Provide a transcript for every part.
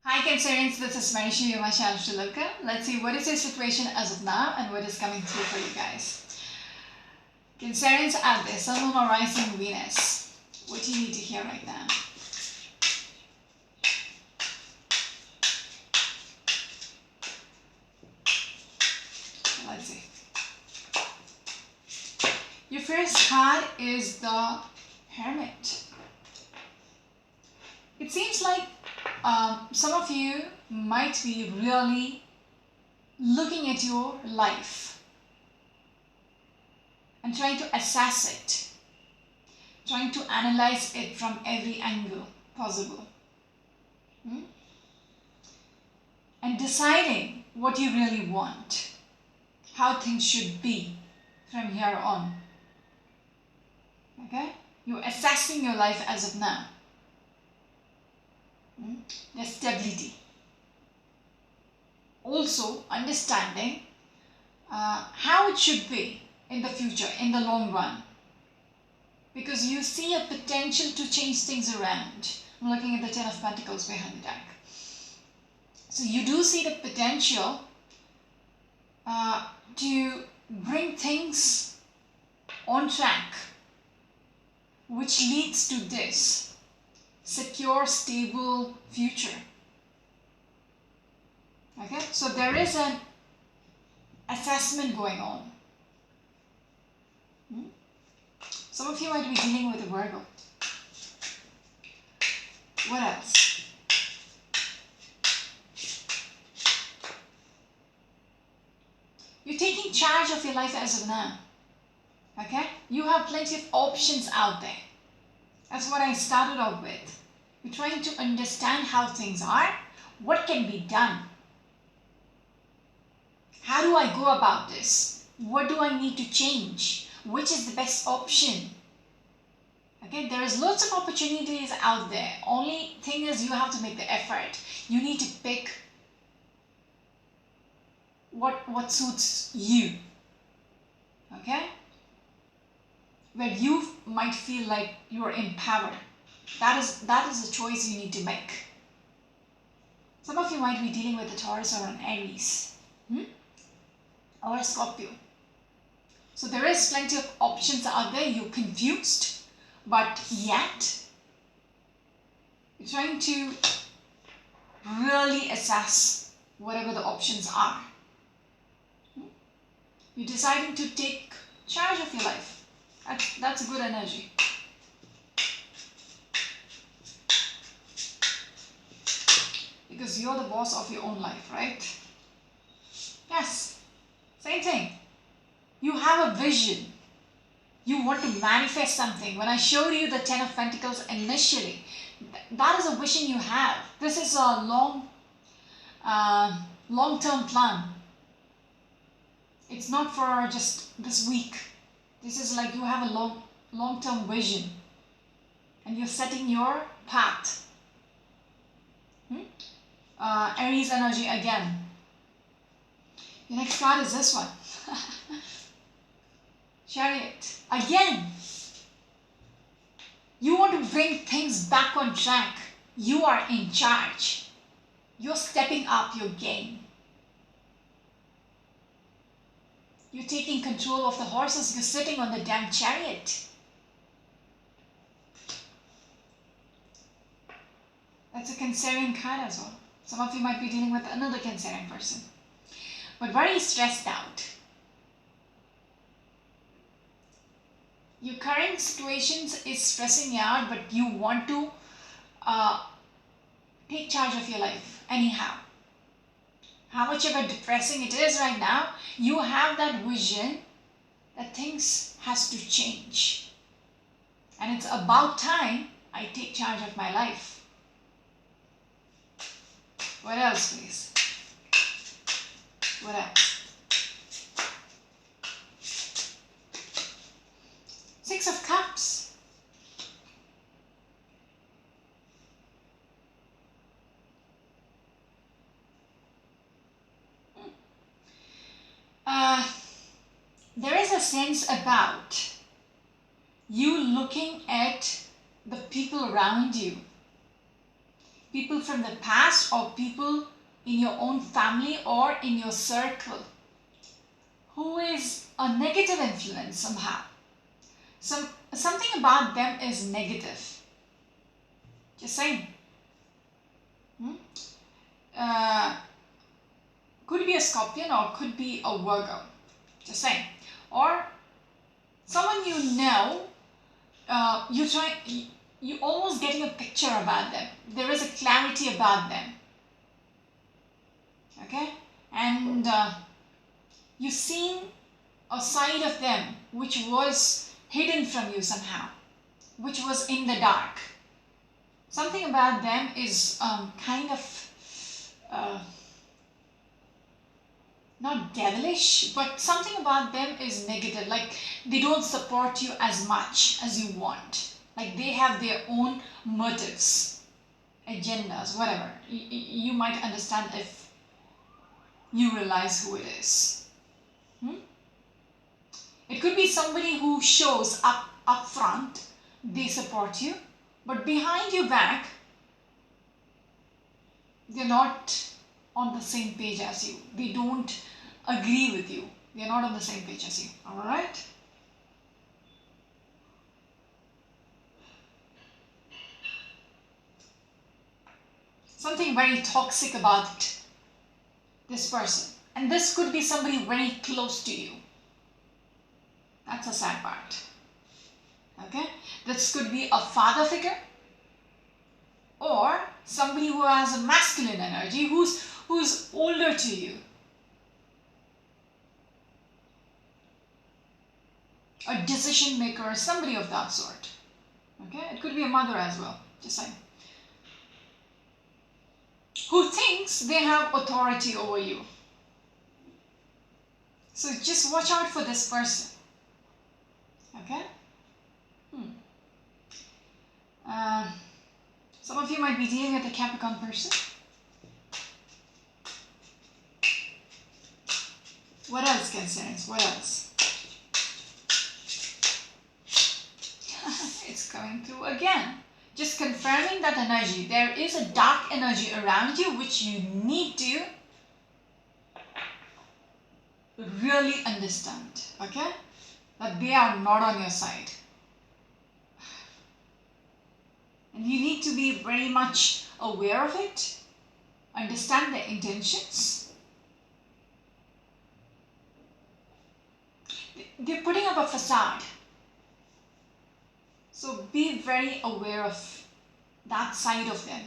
Hi Cancerians, this is Manishi Yomashal Shrilanka. Let's see what is your situation as of now and what is coming through for you guys. Cancerians out there, Sun, Moon or Rising Venus. What do you need to hear right now? Let's see. Your first card is the Hermit. It seems like some of you might be really looking at your life and trying to assess it, trying to analyze it from every angle possible, and deciding what you really want, how things should be from here on. Okay? You're assessing your life as of now. The stability. Also understanding how it should be in the future, in the long run. Because you see a potential to change things around. I'm looking at the Ten of Pentacles behind the deck. So you do see the potential to bring things on track, which leads to this secure, stable future. Okay, so there is an assessment going on. Some of you might be dealing with a Virgo. What else? You're taking charge of your life as of now. Okay? You have plenty of options out there. That's what I started off with. You're trying to understand how things are, what can be done. How do I go about this? What do I need to change? Which is the best option? Okay, there is lots of opportunities out there. Only thing is you have to make the effort. You need to pick what suits you. Okay? Where you might feel like you're in power. That is a choice you need to make. Some of you might be dealing with a Taurus or an Aries. Or a Scorpio. So there is plenty of options out there. You're confused, but yet you're trying to really assess whatever the options are. You're deciding to take charge of your life. That's a good energy. Because you're the boss of your own life, right? Yes, same thing. You have a vision. You want to manifest something. When I showed you the Ten of Pentacles initially, that is a vision you have. This is a long-term plan. It's not for just this week. This is like you have a long-term vision. And you're setting your path. Aries energy again. Your next card is this one. Chariot. Again. You want to bring things back on track. You are in charge. You're stepping up your game. You're taking control of the horses. You're sitting on the damn chariot. That's a Cancerian card as well. Some of you might be dealing with another Cancerian person. But very stressed out. Your current situations is stressing you out, but you want to take charge of your life anyhow. How much ever depressing it is right now, you have that vision that things has to change. And it's about time I take charge of my life. What else, please? What else? Six of Cups. There is a sense about you looking at the people around you. people from the past, or people in your own family or in your circle who is a negative influence somehow. Something about them is negative. Just saying. Uh, could be a Scorpion or could be a Virgo. Just saying. Or someone you know, you almost getting a picture about them. There is a clarity about them. Okay? And you've seen a side of them which was hidden from you somehow, which was in the dark. Something about them is kind of not devilish, but something about them is negative. Like they don't support you as much as you want. Like they have their own motives, agendas, whatever. You might understand if you realize who it is. It could be somebody who shows up front, they support you, but behind your back, they're not on the same page as you. They don't agree with you. They're not on the same page as you. Alright? Something very toxic about this person. And this could be somebody very close to you. That's a sad part. Okay? This could be a father figure, or somebody who has a masculine energy, who's older to you. A decision maker, somebody of that sort. Okay? It could be a mother as well. Just saying. Who thinks they have authority over you. So just watch out for this person. Okay? Some of you might be dealing with a Capricorn person. What else, Cancerians? What else? It's coming through again. Just confirming that energy. There is a dark energy around you which you need to really understand. Okay? That they are not on your side. And you need to be very much aware of it. Understand their intentions. They're putting up a facade. So be very aware of that side of them.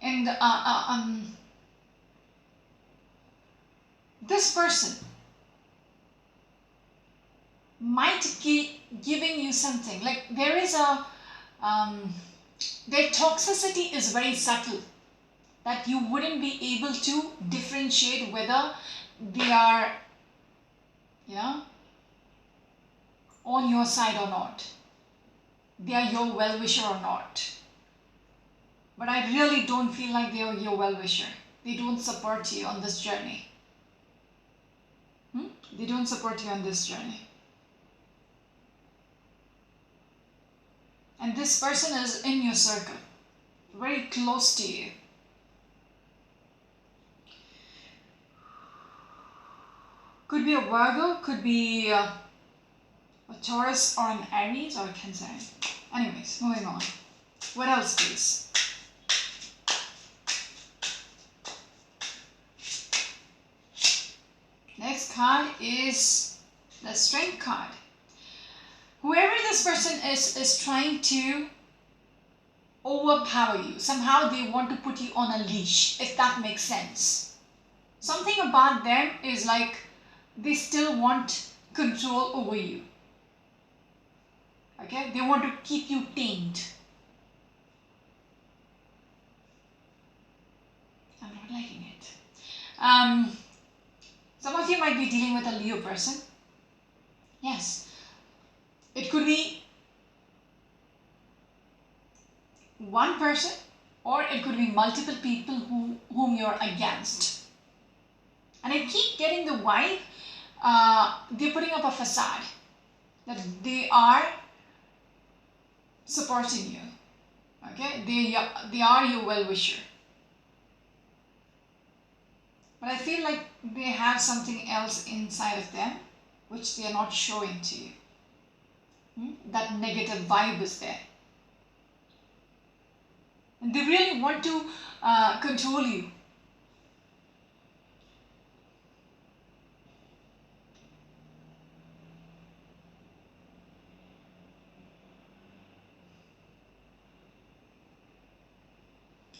And this person might keep giving you something. Like there is a, their toxicity is very subtle, that you wouldn't be able to differentiate whether they are, on your side or not. They are your well-wisher or not. But I really don't feel like they are your well-wisher. They don't support you on this journey. They don't support you on this journey. And this person is in your circle, very close to you. Could be a Virgo, could be a Taurus or an Aries or a Cancer. Anyways, moving on. What else, please? Next card is the Strength card. Whoever this person is trying to overpower you. Somehow they want to put you on a leash, if that makes sense. Something about them is like they still want control over you. Okay? They want to keep you tamed. I'm not liking it. Some of you might be dealing with a Leo person. Yes. It could be one person, or it could be multiple people whom you're against. And I keep getting the vibe, they're putting up a facade. That they are supporting you. Okay, they are your well-wisher. But I feel like they have something else inside of them which they are not showing to you. That negative vibe is there. And they really want to control you.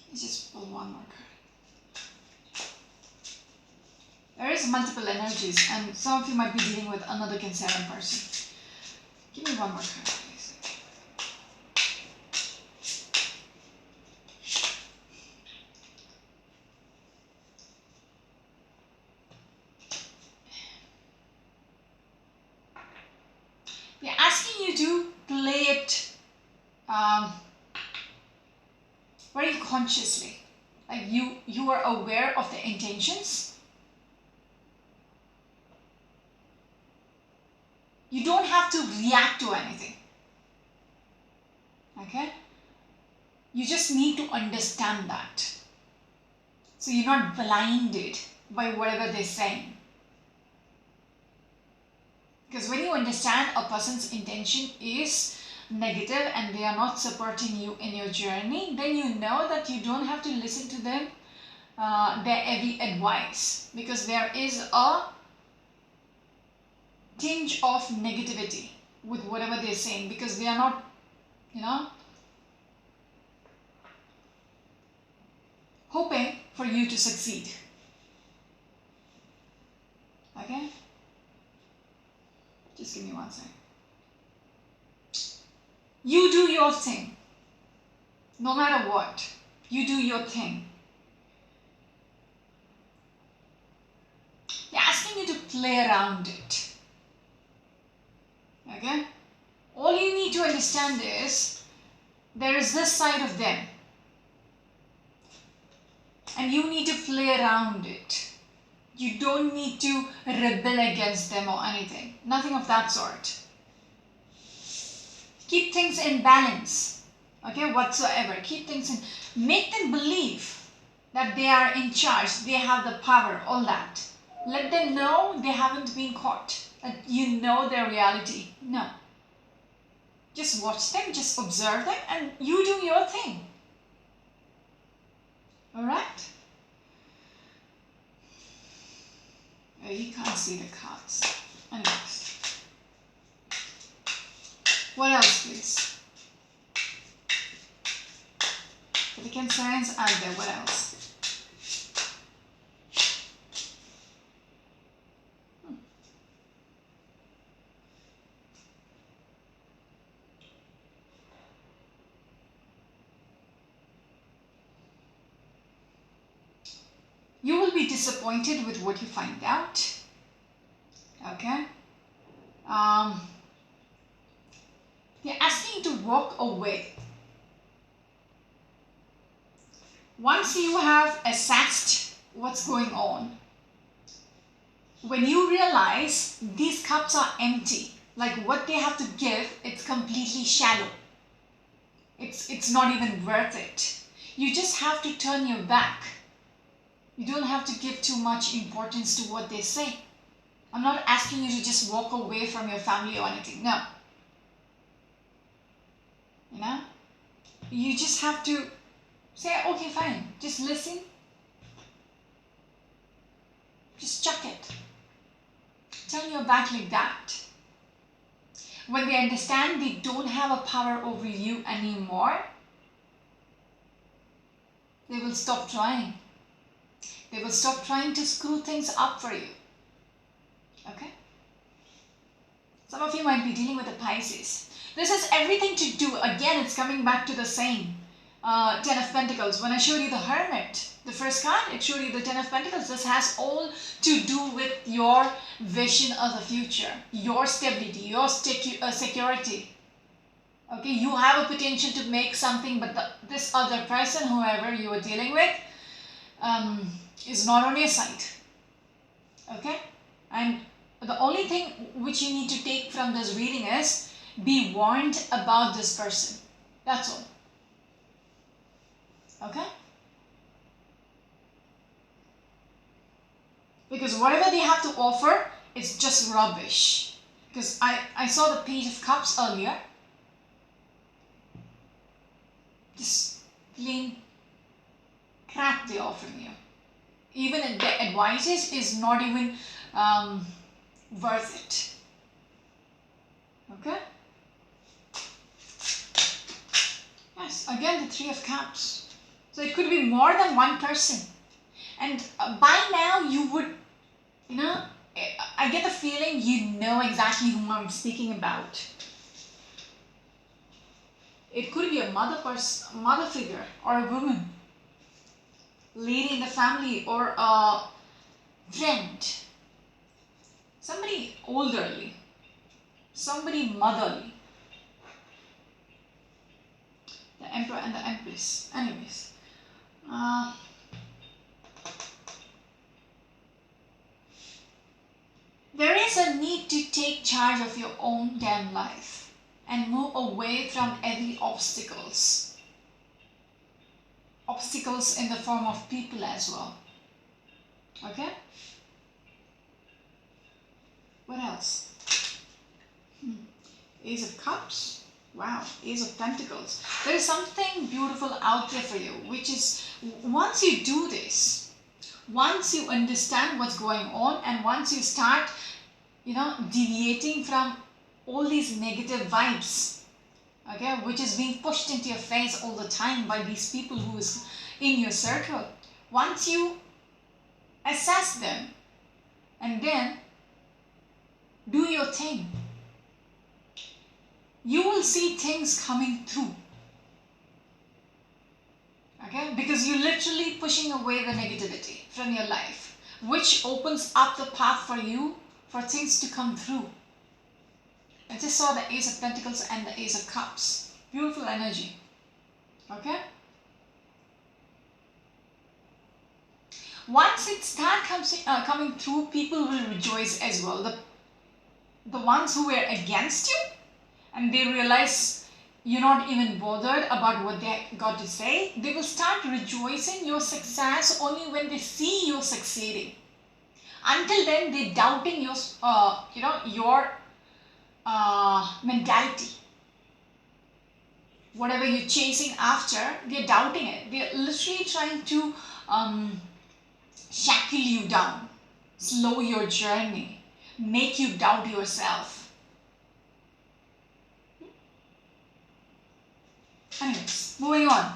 Let's just pull one more card. There is multiple energies, and some of you might be dealing with another Cancerian person. Give me one more card, please. They're asking you to play it very consciously. Like you are aware of the intentions. You don't have to react to anything. Okay? You just need to understand that. So you're not blinded by whatever they're saying. Because when you understand a person's intention is negative and they are not supporting you in your journey, then you know that you don't have to listen to them, their every advice, because there is a tinge of negativity with whatever they're saying, because they are not, hoping for you to succeed. Okay? Just give me one second. You do your thing. No matter what, you do your thing. They're asking you to play around it. Okay? All you need to understand is there is this side of them. And you need to play around it. You don't need to rebel against them or anything. Nothing of that sort. Keep things in balance. Okay, whatsoever. Keep things in. Make them believe that they are in charge. They have the power. All that. Let them know they haven't been caught. That you know their reality. No. Just watch them. Just observe them. And you do your thing. Alright? You can't see the cards. Anyways. What else, please? For the Cancerians out there, what else? You will be disappointed with what you find out. Okay? They're asking you to walk away. Once you have assessed what's going on, when you realize these cups are empty, like what they have to give, it's completely shallow. It's not even worth it. You just have to turn your back. You don't have to give too much importance to what they say. I'm not asking you to just walk away from your family or anything. No. You just have to say, okay, fine. Just listen. Just chuck it. Turn your back like that. When they understand they don't have a power over you anymore, they will stop trying. They will stop trying to screw things up for you. Okay? Some of you might be dealing with a Pisces. This has everything to do, again, it's coming back to the same. Ten of Pentacles. When I showed you the Hermit, the first card, it showed you the Ten of Pentacles. This has all to do with your vision of the future, your stability, your security. Okay, you have a potential to make something, but this other person, whoever you are dealing with, is not on your side. Okay? And the only thing which you need to take from this reading is be warned about this person. That's all. Okay? Because whatever they have to offer, it's just rubbish. Because I saw the Page of Cups earlier. Just plain crap they're offering you. Even the advices is not even worth it. Okay? Yes, again the Three of Cups. So it could be more than one person. And by now you would, I get the feeling you know exactly whom I'm speaking about. It could be a mother figure, or a woman, lady in the family, or a friend, somebody elderly, somebody motherly. The Emperor and the Empress. Anyways, there is a need to take charge of your own damn life and move away from every obstacles. Obstacles in the form of people as well. Okay? What else? Ace of Cups. Wow, Ace of Pentacles. There is something beautiful out there for you, which is, once you do this, once you understand what's going on, and once you start, deviating from all these negative vibes, okay, which is being pushed into your face all the time by these people who is in your circle, once you assess them and then do your thing, you will see things coming through. Okay? Because you're literally pushing away the negativity from your life, which opens up the path for you for things to come through. I just saw the Ace of Pentacles and the Ace of Cups. Beautiful energy. Okay? Once it starts coming through, people will rejoice as well. The ones who were against you, and they realize you're not even bothered about what they got to say, they will start rejoicing your success only when they see you succeeding. Until then, they're doubting your mentality. Whatever you're chasing after, they're doubting it. They're literally trying to shackle you down, slow your journey, make you doubt yourself. Anyways, moving on.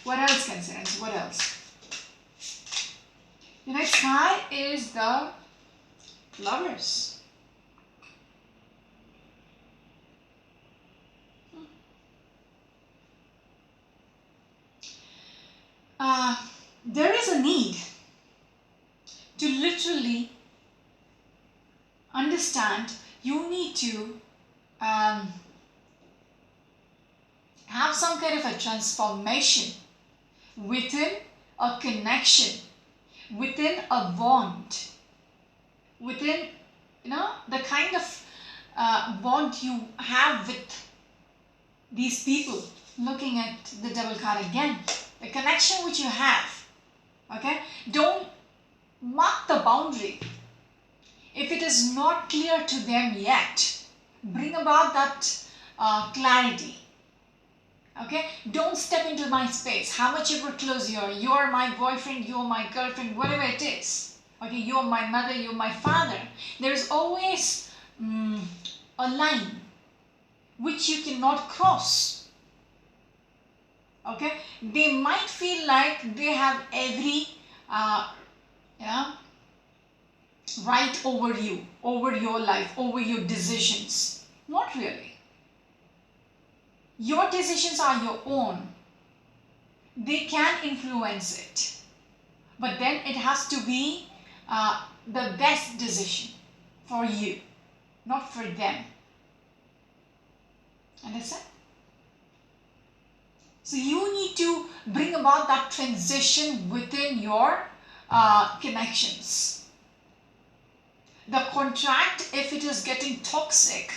What else, concerns? What else? The next card is the Lovers. There is a need to literally understand you need to have some kind of a transformation within a connection, within a bond, within the kind of bond you have with these people. Looking at the Devil card again, the connection which you have. Okay, don't mark the boundary. If it is not clear to them yet, bring about that clarity. Okay, don't step into my space. How much ever close you're my boyfriend, you're my girlfriend, whatever it is. Okay, you're my mother, you're my father. There's always a line which you cannot cross. Okay, they might feel like they have every right over you, over your life, over your decisions. Not really. Your decisions are your own. They can influence it, but then it has to be the best decision for you, not for them. Understand? So you need to bring about that transition within your connections. The contract, if it is getting toxic,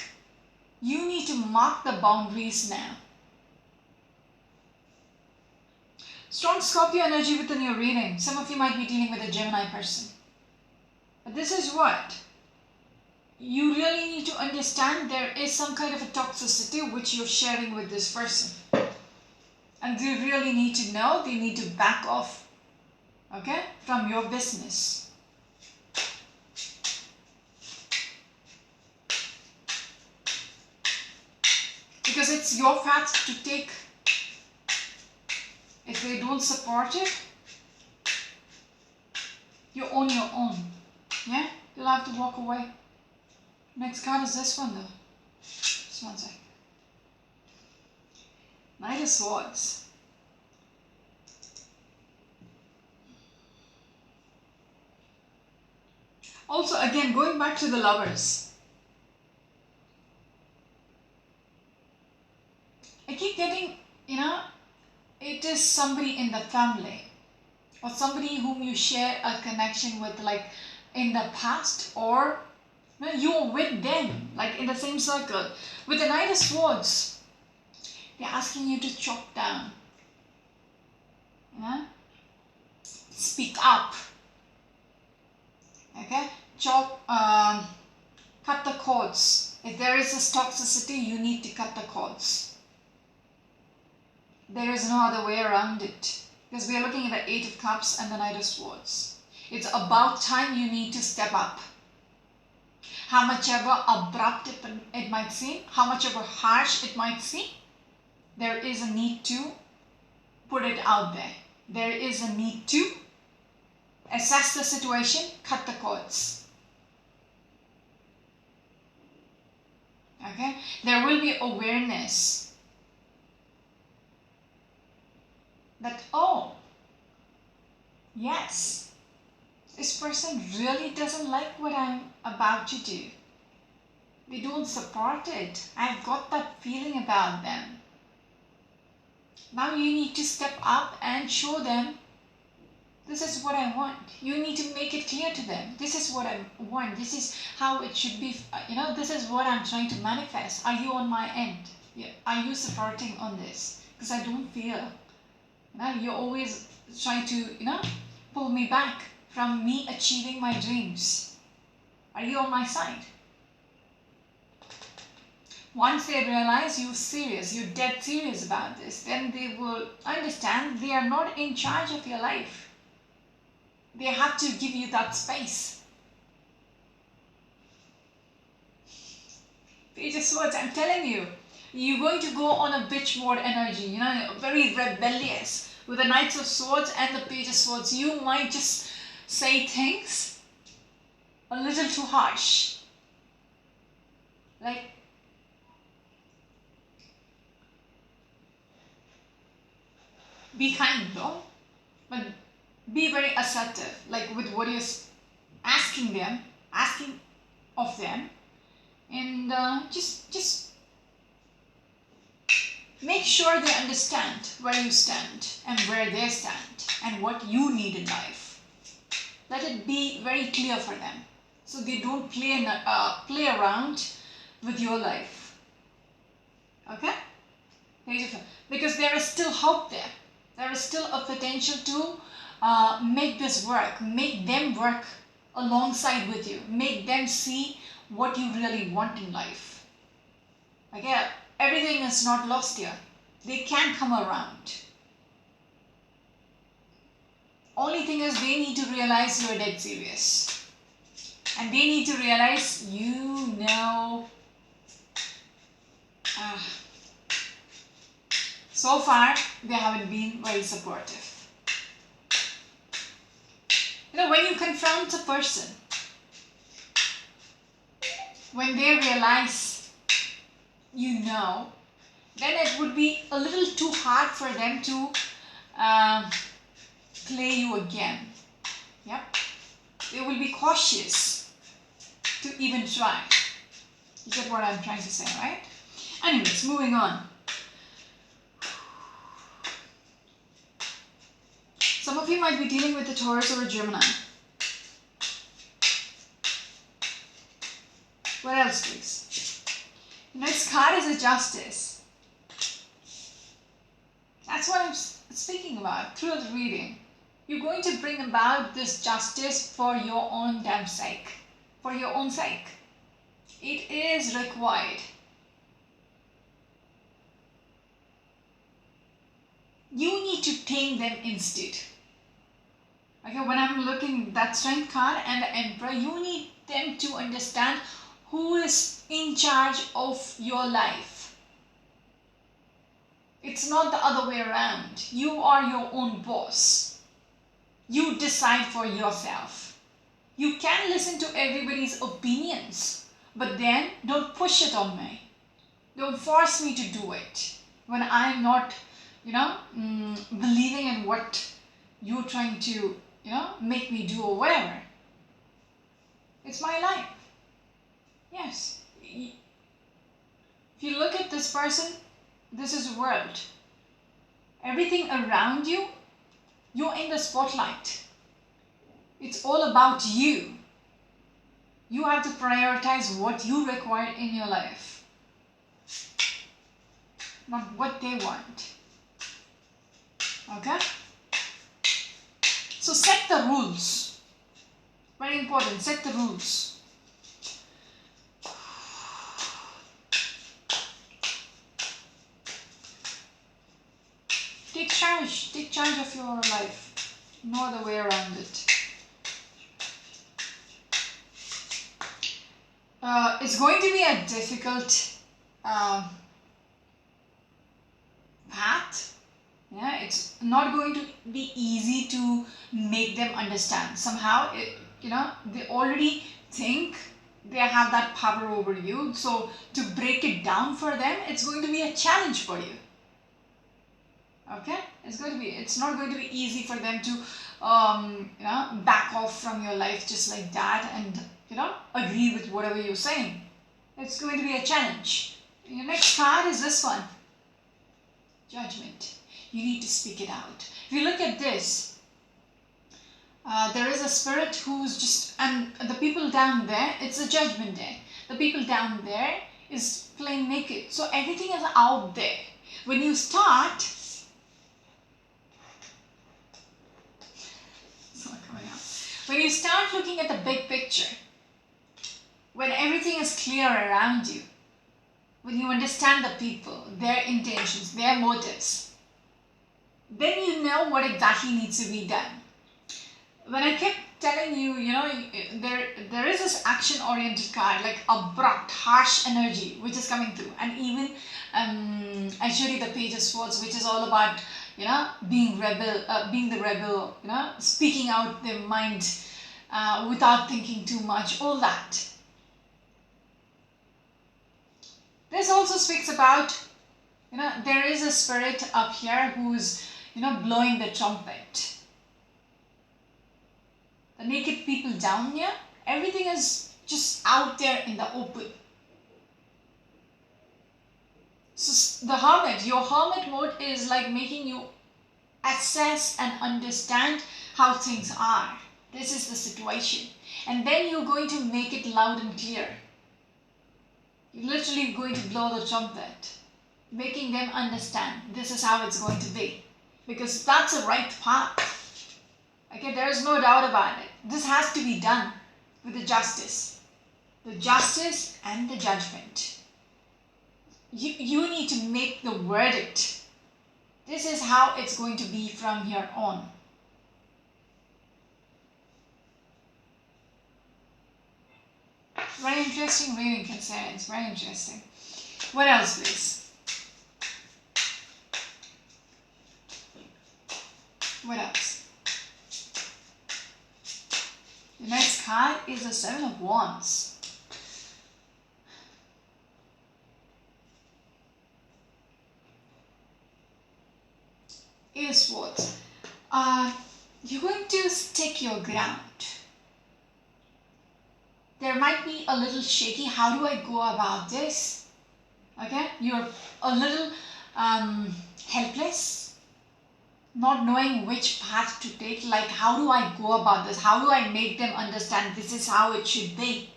You need to mark the boundaries now. Strong Scorpio energy within your reading. Some of you might be dealing with a Gemini person. But this is what you really need to understand. There is some kind of a toxicity which you're sharing with this person. And they really need to know, they need to back off, okay, from your business. Because it's your path to take. If they don't support it, you own your own. Yeah? You'll have to walk away. Next card is this one though. Just one sec. Knight of Swords. Also, again, going back to the Lovers. I keep getting, it is somebody in the family. Or somebody whom you share a connection with, like in the past, or you're with them, like in the same circle. With the Knight of Swords, they're asking you to chop down. Speak up. Okay? Cut the cords. If there is this toxicity, you need to cut the cords. There is no other way around it. Because we are looking at the Eight of Cups and the Knight of Swords. It's about time you need to step up. How much ever abrupt it might seem, how much ever harsh it might seem, there is a need to put it out there. There is a need to assess the situation, cut the cords. Okay? There will be awareness that, oh, yes, this person really doesn't like what I'm about to do. They don't support it. I've got that feeling about them. Now you need to step up and show them, this is what I want. You need to make it clear to them. This is what I want. This is how it should be. This is what I'm trying to manifest. Are you on my end? Yeah. Are you supporting on this? Because I don't feel, you're always trying to, pull me back from me achieving my dreams. Are you on my side? Once they realize you're serious, you're dead serious about this, then they will understand they are not in charge of your life. They have to give you that space. Page of Swords, I'm telling you, you're going to go on a bitch mode energy, very rebellious. With the Knights of Swords and the Page of Swords, you might just say things a little too harsh. Like, be kind though, but be very assertive, like with what you're asking of them, and just make sure they understand where you stand and where they stand and what you need in life. Let it be very clear for them, so they don't play around with your life. Okay? Because there is still hope there. There is still a potential to make this work, make them work alongside with you, make them see what you really want in life. Okay? Everything is not lost here. They can come around. Only thing is they need to realize you're dead serious. And they need to realize so far they haven't been very supportive. When you confront a person, when they realize then it would be a little too hard for them to play you again. Yep. They will be cautious to even try. You get what I'm trying to say, right? Anyways, moving on. Some of you might be dealing with a Taurus or a Gemini. What else, please? Next card is a justice. That's what I'm speaking about through the reading. You're going to bring about this justice for your own damn sake. For your own sake. It is required. You need to tame them instead. Okay, when I'm looking at that Strength card and the Emperor, you need them to understand who is in charge of your life. It's not the other way around. You are your own boss. You decide for yourself. You can listen to everybody's opinions, but then don't push it on me. Don't force me to do it when I'm not, believing in what you're trying to, make me do or whatever. It's my life. Yes. If you look at this person, this is the world. Everything around you, you're in the spotlight. It's all about you. You have to prioritize what you require in your life, not what they want. Okay? So set the rules. Very important, set the rules. Take charge of your life. No other way around it. It's going to be a difficult path. Yeah, it's not going to be easy to make them understand. Somehow, they already think they have that power over you. So to break it down for them, it's going to be a challenge for you. Okay, it's not going to be easy for them to back off from your life just like that and agree with whatever you're saying. It's going to be a challenge. Your next card is this one, Judgment. You need to speak it out. If you look at this, there is a spirit who's just, and the people down there, it's a judgment day. The people down there is plain naked, so everything is out there. When you start, when you start looking at the big picture, when everything is clear around you, when you understand the people, their intentions, their motives, then you know what exactly needs to be done. When I kept telling you, there is this action-oriented card, like abrupt, harsh energy, which is coming through. And even I showed you the Page of Swords, which is all about, being the rebel, speaking out their mind without thinking too much, all that. This also speaks about, there is a spirit up here who's, blowing the trumpet. The naked people down here, everything is just out there in the open. So the hermit, your hermit mode is like making you assess and understand how things are. This is the situation. And then you're going to make it loud and clear. You're literally going to blow the trumpet, making them understand this is how it's going to be. Because that's the right path. Okay, there is no doubt about it. This has to be done with the justice. The justice and the judgment. You need to make the verdict. This is how it's going to be from here on. Very interesting reading, Cancerians. Very interesting. What else, please? What else? The next card is the Seven of Wands. Eight of Swords. You're going to stick your ground. There might be a little shaky. How do I go about this? Okay, you're a little helpless, not knowing which path to take. Like, how do I go about this? How do I make them understand this is how it should be?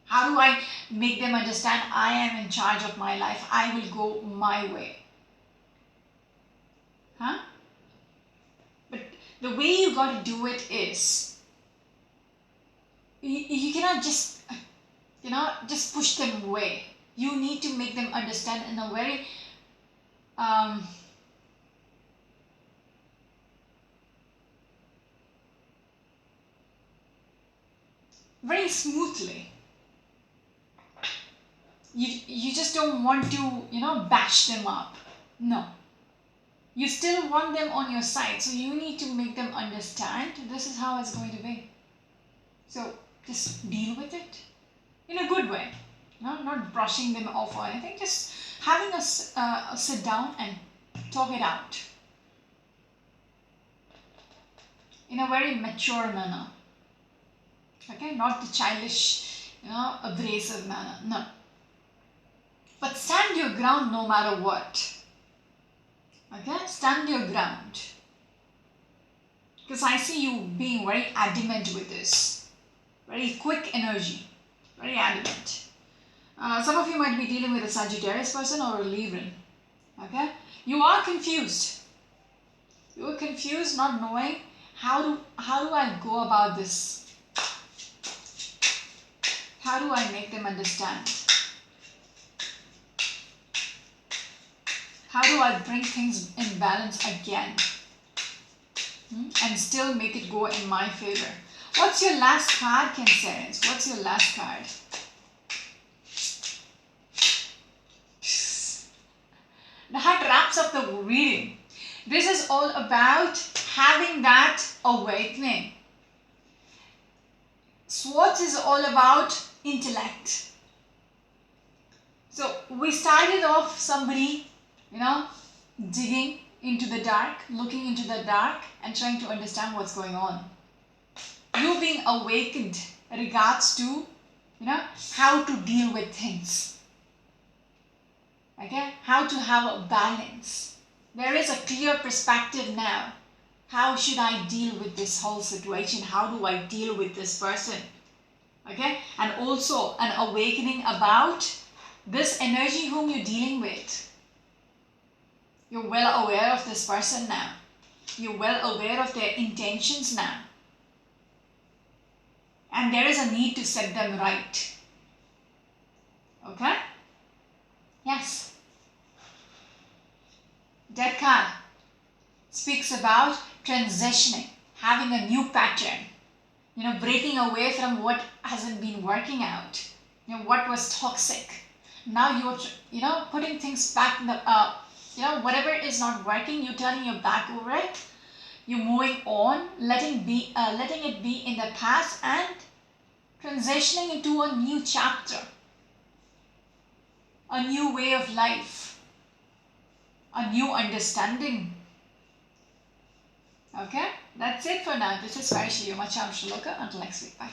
How do I make them understand I am in charge of my life? I will go my way. Huh? But the way you got to do it is, you cannot just, just push them away. You need to make them understand in a very very smoothly. You just don't want to, bash them up. No. You still want them on your side. So you need to make them understand this is how it's going to be. So just deal with it in a good way. Not brushing them off or anything. Just having a sit down and talk it out in a very mature manner. Okay, not the childish, abrasive manner. No. But stand your ground no matter what. Okay, stand your ground. Because I see you being very adamant with this. Very quick energy. Very adamant. Some of you might be dealing with a Sagittarius person or a Libran. Okay? You are confused. You are confused, not knowing how do I go about this? How do I make them understand? How do I bring things in balance again? And still make it go in my favor? What's your last card, Cancerians? What's your last card? That wraps up the reading. This is all about having that awakening. Swords is all about intellect. So we started off somebody, digging into the dark, looking into the dark and trying to understand what's going on. You being awakened regards to, how to deal with things. Okay? How to have a balance. There is a clear perspective now. How should I deal with this whole situation? How do I deal with this person? Okay? And also an awakening about this energy whom you're dealing with. You're well aware of this person now. You're well aware of their intentions now. And there is a need to set them right. Okay? Yes. Death card speaks about transitioning, having a new pattern. Breaking away from what hasn't been working out. What was toxic. Now you're, putting things back in the, whatever is not working, you're turning your back over it. You're moving on, letting it be in the past and transitioning into a new chapter. A new way of life. A new understanding. Okay? That's it for now. This is Vaishali, your Macham Shloka. Until next week. Bye.